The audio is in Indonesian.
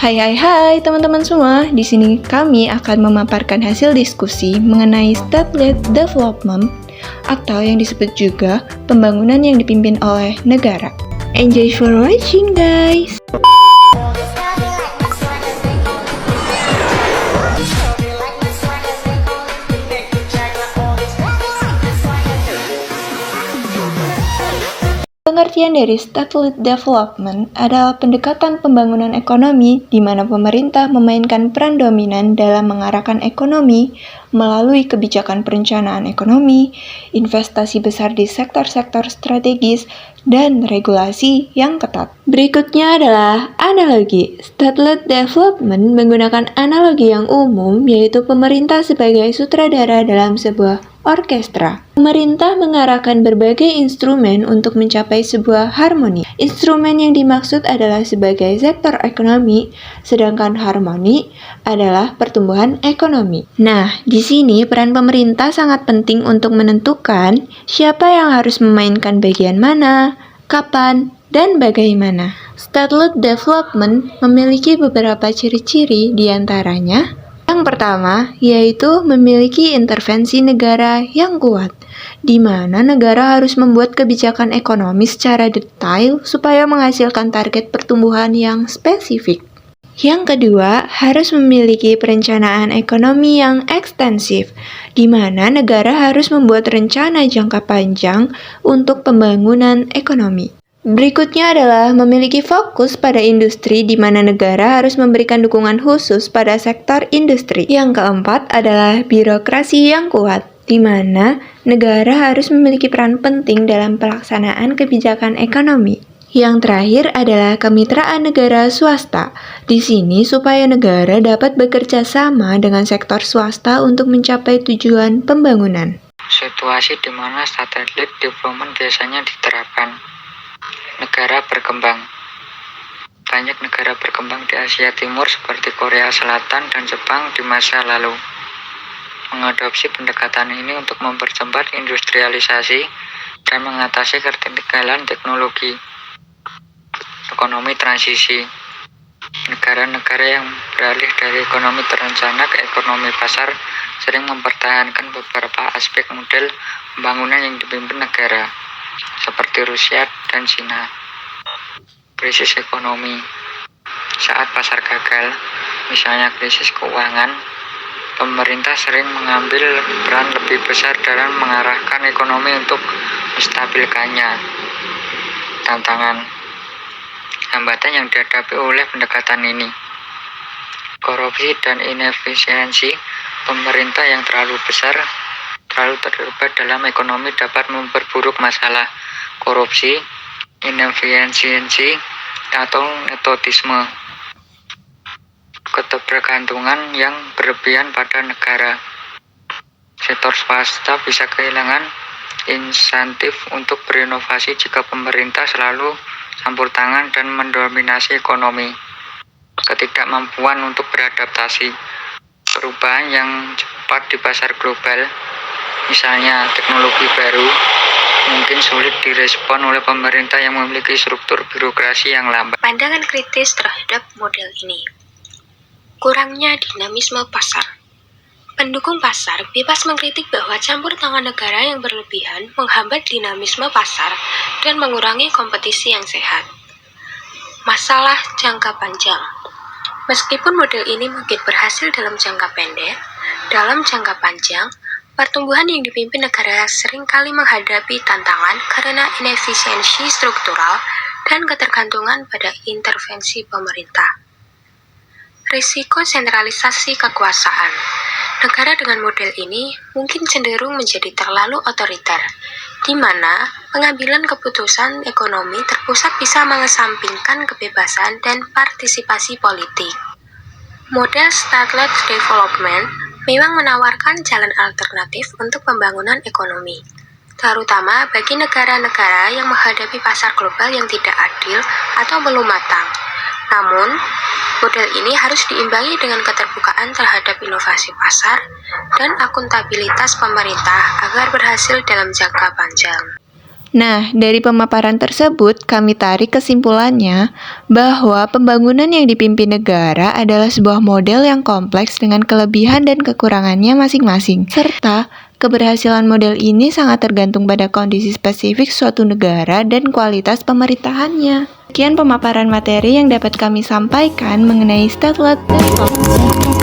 Hai teman-teman semua. Di sini kami akan memaparkan hasil diskusi mengenai state-led development atau yang disebut juga pembangunan yang dipimpin oleh negara. Enjoy for watching, guys. Pengertian dari state-led development adalah pendekatan pembangunan ekonomi di mana pemerintah memainkan peran dominan dalam mengarahkan ekonomi melalui kebijakan perencanaan ekonomi, investasi besar di sektor-sektor strategis, dan regulasi yang ketat. Berikutnya adalah analogi. State-led development menggunakan analogi yang umum, yaitu pemerintah sebagai sutradara dalam sebuah orkestra. Pemerintah mengarahkan berbagai instrumen untuk mencapai sebuah harmoni. Instrumen yang dimaksud adalah sebagai sektor ekonomi, sedangkan harmoni adalah pertumbuhan ekonomi. Nah, di sini peran pemerintah sangat penting untuk menentukan siapa yang harus memainkan bagian mana, kapan, dan bagaimana. State-led development memiliki beberapa ciri-ciri diantaranya. Yang pertama, yaitu memiliki intervensi negara yang kuat, di mana negara harus membuat kebijakan ekonomi secara detail supaya menghasilkan target pertumbuhan yang spesifik. Yang kedua, harus memiliki perencanaan ekonomi yang ekstensif, di mana negara harus membuat rencana jangka panjang untuk pembangunan ekonomi. Berikutnya adalah memiliki fokus pada industri di mana negara harus memberikan dukungan khusus pada sektor industri. Yang keempat adalah birokrasi yang kuat, di mana negara harus memiliki peran penting dalam pelaksanaan kebijakan ekonomi. Yang terakhir adalah kemitraan negara swasta. Di sini supaya negara dapat bekerja sama dengan sektor swasta untuk mencapai tujuan pembangunan. Situasi di mana state-led development biasanya diterapkan. Negara berkembang. Banyak negara berkembang di Asia Timur seperti Korea Selatan dan Jepang di masa lalu mengadopsi pendekatan ini untuk mempercepat industrialisasi dan mengatasi ketertinggalan teknologi. Ekonomi transisi. Negara-negara yang beralih dari ekonomi terencana ke ekonomi pasar sering mempertahankan beberapa aspek model pembangunan yang dipimpin negara, seperti Rusia dan Cina. Krisis ekonomi. Saat pasar gagal, misalnya krisis keuangan, pemerintah sering mengambil peran lebih besar dalam mengarahkan ekonomi untuk menstabilkannya. Tantangan. Hambatan yang dihadapi oleh pendekatan ini. Korupsi dan inefisiensi pemerintah yang terlalu terlibat dalam ekonomi dapat memperburuk masalah. Korupsi, inefisiensi, atau nepotisme. Ketergantungan yang berlebihan pada negara. Sektor swasta bisa kehilangan insentif untuk berinovasi jika pemerintah selalu campur tangan dan mendominasi ekonomi. Ketidakmampuan untuk beradaptasi. Perubahan yang cepat di pasar global, misalnya teknologi baru, mungkin sulit direspon oleh pemerintah yang memiliki struktur birokrasi yang lambat. Pandangan kritis terhadap model ini. Kurangnya dinamisme pasar. Pendukung pasar bebas mengkritik bahwa campur tangan negara yang berlebihan menghambat dinamisme pasar dan mengurangi kompetisi yang sehat. Masalah jangka panjang. Meskipun model ini mungkin berhasil dalam jangka pendek, dalam jangka panjang, pertumbuhan yang dipimpin negara seringkali menghadapi tantangan karena inefisiensi struktural dan ketergantungan pada intervensi pemerintah. Risiko sentralisasi kekuasaan. Negara dengan model ini mungkin cenderung menjadi terlalu otoriter, di mana pengambilan keputusan ekonomi terpusat bisa mengesampingkan kebebasan dan partisipasi politik. Model state-led development memang menawarkan jalan alternatif untuk pembangunan ekonomi, terutama bagi negara-negara yang menghadapi pasar global yang tidak adil atau belum matang. Namun, model ini harus diimbangi dengan keterbukaan terhadap inovasi pasar dan akuntabilitas pemerintah agar berhasil dalam jangka panjang. Nah, dari pemaparan tersebut, kami tarik kesimpulannya bahwa pembangunan yang dipimpin negara adalah sebuah model yang kompleks dengan kelebihan dan kekurangannya masing-masing, serta keberhasilan model ini sangat tergantung pada kondisi spesifik suatu negara dan kualitas pemerintahannya. Sekian pemaparan materi yang dapat kami sampaikan mengenai statelet development.